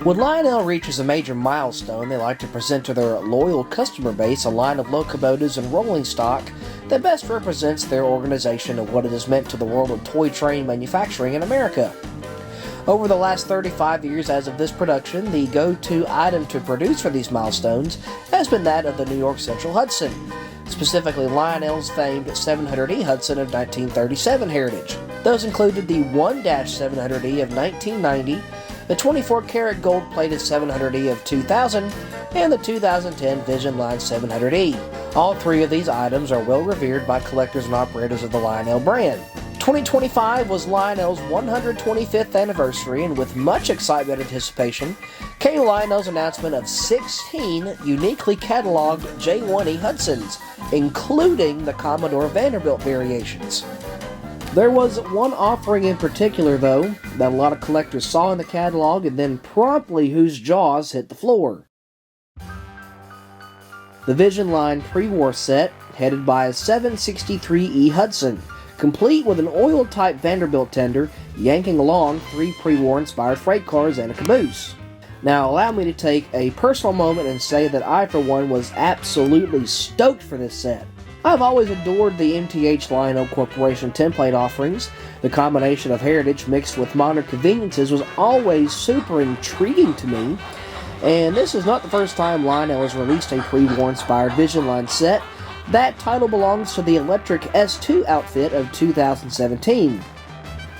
When Lionel reaches a major milestone, they like to present to their loyal customer base a line of locomotives and rolling stock that best represents their organization and what it has meant to the world of toy train manufacturing in America. Over the last 35 years as of this production, the go-to item to produce for these milestones has been that of the New York Central Hudson, specifically Lionel's famed 700E Hudson of 1937 heritage. Those included the 1-700E of 1990, the 24-karat gold-plated 700E of 2000, and the 2010 Vision Line 700E. All three of these items are well revered by collectors and operators of the Lionel brand. 2025 was Lionel's 125th anniversary, and with much excitement and anticipation came Lionel's announcement of 16 uniquely cataloged J1E Hudsons, including the Commodore Vanderbilt variations. There was one offering in particular, though, that a lot of collectors saw in the catalog and then promptly whose jaws hit the floor. The Vision Line Prewar set, headed by a 763E Hudson, complete with an oil-type Vanderbilt tender, yanking along 3 pre-war-inspired freight cars and a caboose. Now, allow me to take a personal moment and say that I, for one, was absolutely stoked for this set. I've always adored the MTH Lionel Corporation template offerings. The combination of heritage mixed with modern conveniences was always super intriguing to me, and this is not the first time Lionel has released a pre-war-inspired Vision Line set. That title belongs to the Electric S2 outfit of 2017.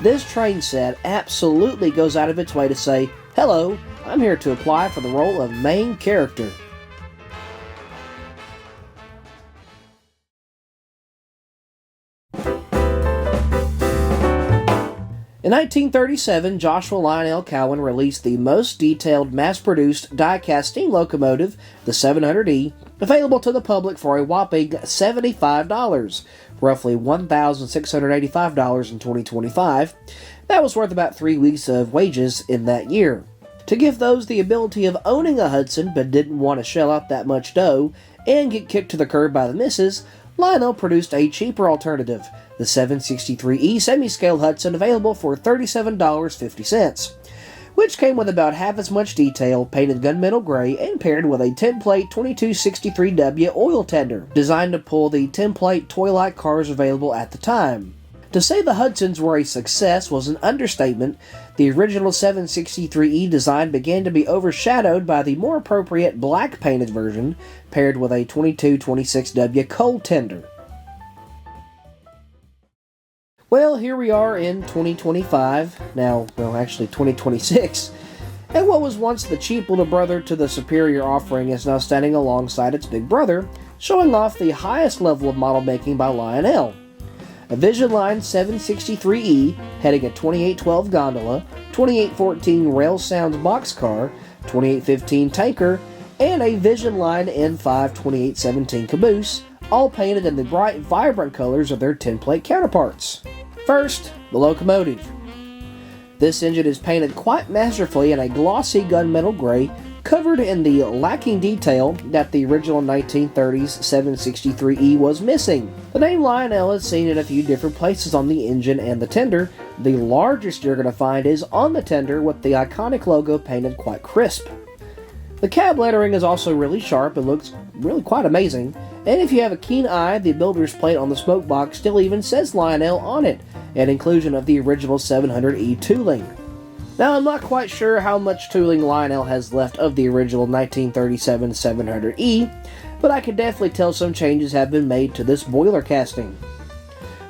This train set absolutely goes out of its way to say, "Hello, I'm here to apply for the role of main character." In 1937, Joshua Lionel Cowan released the most detailed mass-produced die-cast steam locomotive, the 700E, available to the public for a whopping $75, roughly $1,685 in 2025. That was worth about 3 weeks of wages in that year. To give those the ability of owning a Hudson but didn't want to shell out that much dough and get kicked to the curb by the missus, Lionel produced a cheaper alternative, the 763E semi-scale Hudson, available for $37.50, which came with about half as much detail, painted gunmetal gray, and paired with a template 2263W oil tender, designed to pull the template toy-like cars available at the time. To say the Hudsons were a success was an understatement. The original 763E design began to be overshadowed by the more appropriate black painted version, paired with a 2226W coal tender. Well, here we are in 2025, actually 2026, and what was once the cheap little brother to the superior offering is now standing alongside its big brother, showing off the highest level of model making by Lionel. A Vision Line 763E heading a 2812 gondola, 2814 Rail Sounds boxcar, 2815 tanker, and a Vision Line N5 2817 caboose, all painted in the bright, vibrant colors of their tinplate counterparts. First, the locomotive. This engine is painted quite masterfully in a glossy gunmetal gray, covered in the lacking detail that the original 1930s 763E was missing. The name Lionel is seen in a few different places on the engine and the tender. The largest you're going to find is on the tender, with the iconic logo painted quite crisp. The cab lettering is also really sharp and looks really quite amazing, and if you have a keen eye, the builder's plate on the smoke box still even says Lionel on it, an inclusion of the original 700E tooling. Now, I'm not quite sure how much tooling Lionel has left of the original 1937 700E, but I can definitely tell some changes have been made to this boiler casting.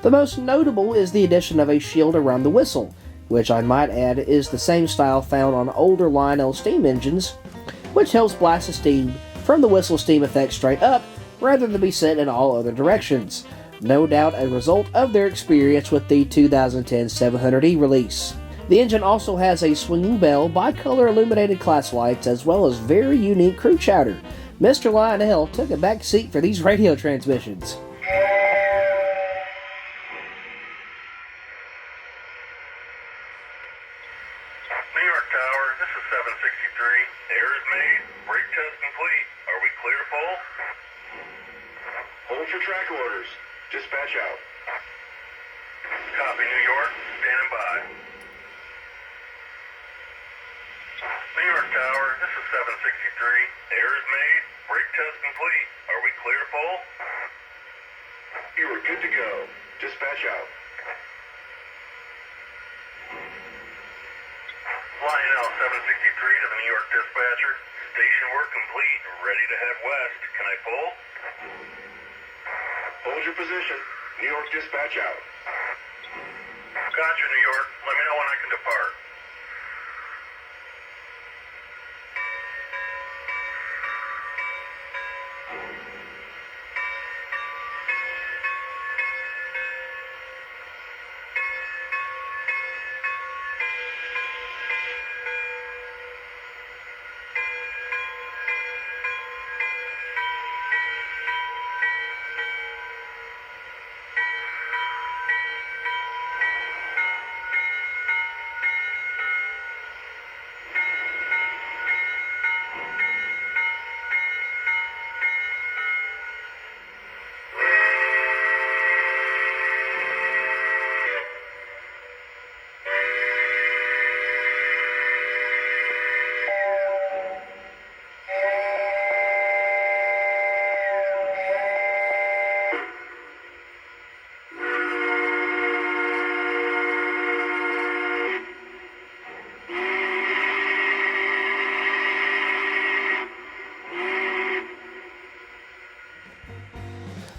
The most notable is the addition of a shield around the whistle, which I might add is the same style found on older Lionel steam engines, which helps blast the steam from the whistle steam effect straight up, rather than be sent in all other directions. No doubt a result of their experience with the 2010 700E release. The engine also has a swinging bell, bicolor illuminated class lights, as well as very unique crew chatter. Mr. Lionel took a back seat for these radio transmissions. New York Tower, this is 763. Air is made. Brake test complete. Are we clear to pull? Hold for track orders. Dispatch out. Copy, New York. Standing by. New York Tower. 763. Air is made. Brake test complete. Are we clear to pull? You are good to go. Dispatch out. Lionel 763 to the New York dispatcher. Station work complete. Ready to head west. Can I pull? Hold your position. New York dispatch out. Gotcha, New York. Let me know when I can depart.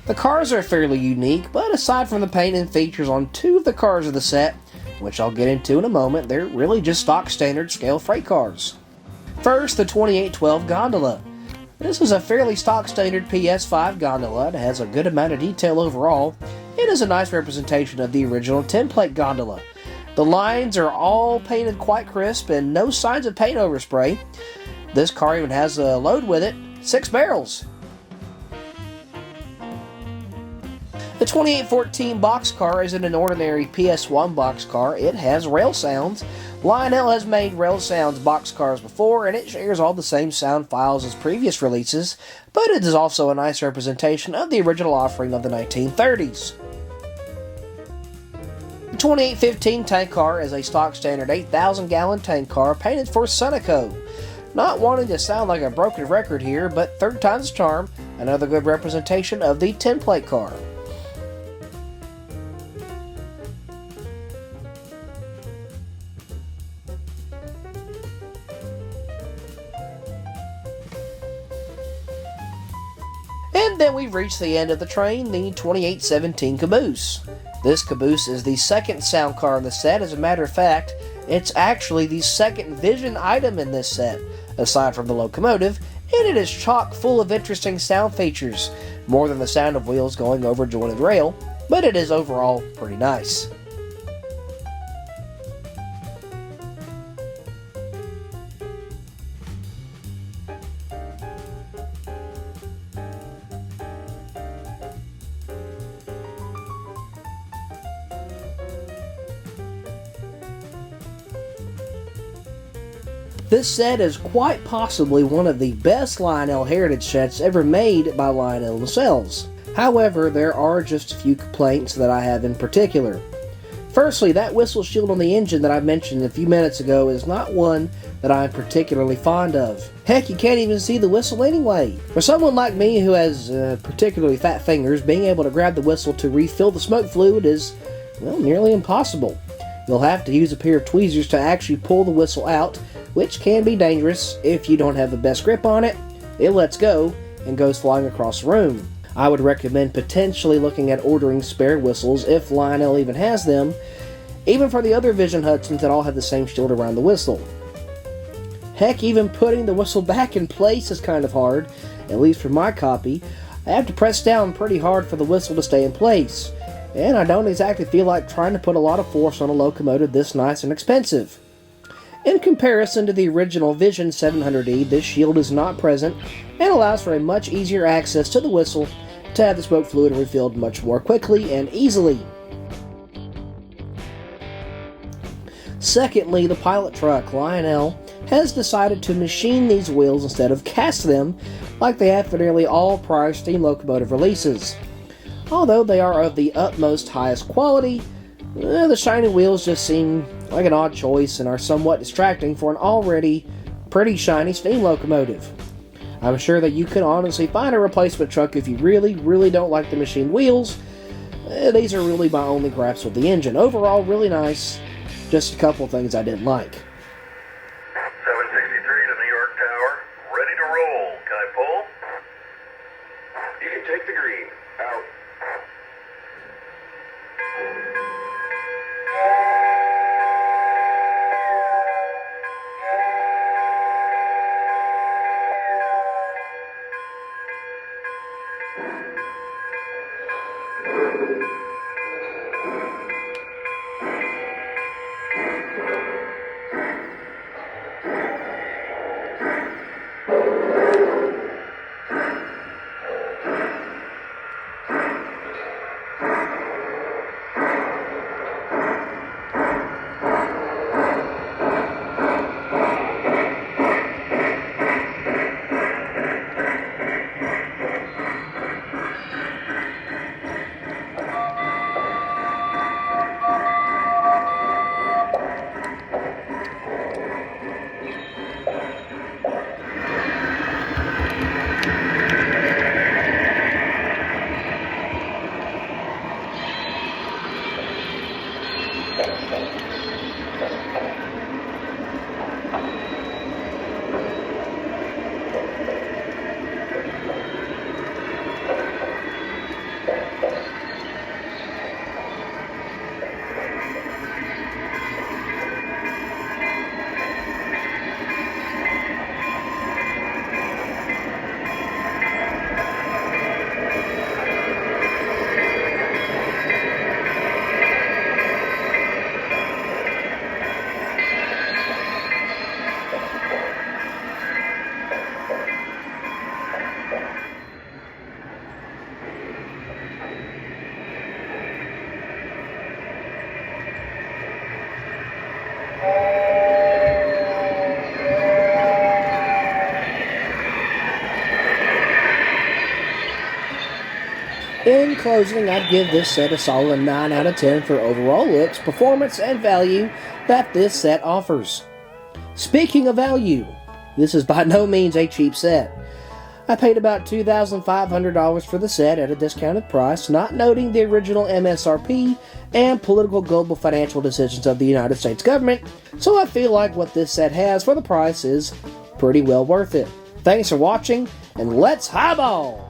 The cars are fairly unique, but aside from the paint and features on two of the cars of the set, which I'll get into in a moment, they're really just stock standard scale freight cars. First, the 2812 Gondola. This is a fairly stock standard PS5 gondola. It has a good amount of detail overall. It is a nice representation of the original template gondola. The lines are all painted quite crisp and no signs of paint overspray. This car even has a load with it, 6 barrels. The 2814 boxcar isn't an ordinary PS1 boxcar. It has rail sounds. Lionel has made rail sounds boxcars before, and it shares all the same sound files as previous releases, but it is also a nice representation of the original offering of the 1930s. The 2815 tank car is a stock standard 8,000 gallon tank car painted for Sunoco. Not wanting to sound like a broken record here, but third time's a charm, another good representation of the template car. And then we've reached the end of the train, the 2817 Caboose. This caboose is the second sound car in the set. As a matter of fact, it's actually the second Vision item in this set, aside from the Locomotive, and it is chock full of interesting sound features, more than the sound of wheels going over jointed rail, but it is overall pretty nice. This set is quite possibly one of the best Lionel Heritage sets ever made by Lionel themselves. However, there are just a few complaints that I have in particular. Firstly, that whistle shield on the engine that I mentioned a few minutes ago is not one that I'm particularly fond of. Heck, you can't even see the whistle anyway. For someone like me who has particularly fat fingers, being able to grab the whistle to refill the smoke fluid is, well, nearly impossible. You'll have to use a pair of tweezers to actually pull the whistle out, which can be dangerous if you don't have the best grip on it. It lets go and goes flying across the room. I would recommend potentially looking at ordering spare whistles if Lionel even has them, even for the other Vision Hudsons that all have the same shield around the whistle. Heck, even putting the whistle back in place is kind of hard, at least for my copy. I have to press down pretty hard for the whistle to stay in place, and I don't exactly feel like trying to put a lot of force on a locomotive this nice and expensive. In comparison to the original Vision 700E, this shield is not present and allows for a much easier access to the whistle to have the smoke fluid refilled much more quickly and easily. Secondly, the pilot truck. Lionel has decided to machine these wheels instead of cast them like they have for nearly all prior steam locomotive releases. Although they are of the utmost highest quality, the shiny wheels just seem like an odd choice and are somewhat distracting for an already pretty shiny steam locomotive. I'm sure that you could honestly find a replacement truck if you really, really don't like the machined wheels. These are really my only gripes with the engine. Overall, really nice. Just a couple things I didn't like. 763 to New York Tower. Ready to roll. Can I pull? You can take the green. Out. In closing, I'd give this set a solid 9 out of 10 for overall looks, performance, and value that this set offers. Speaking of value, this is by no means a cheap set. I paid about $2,500 for the set at a discounted price, not noting the original MSRP and political global financial decisions of the United States government, so I feel like what this set has for the price is pretty well worth it. Thanks for watching, and let's highball!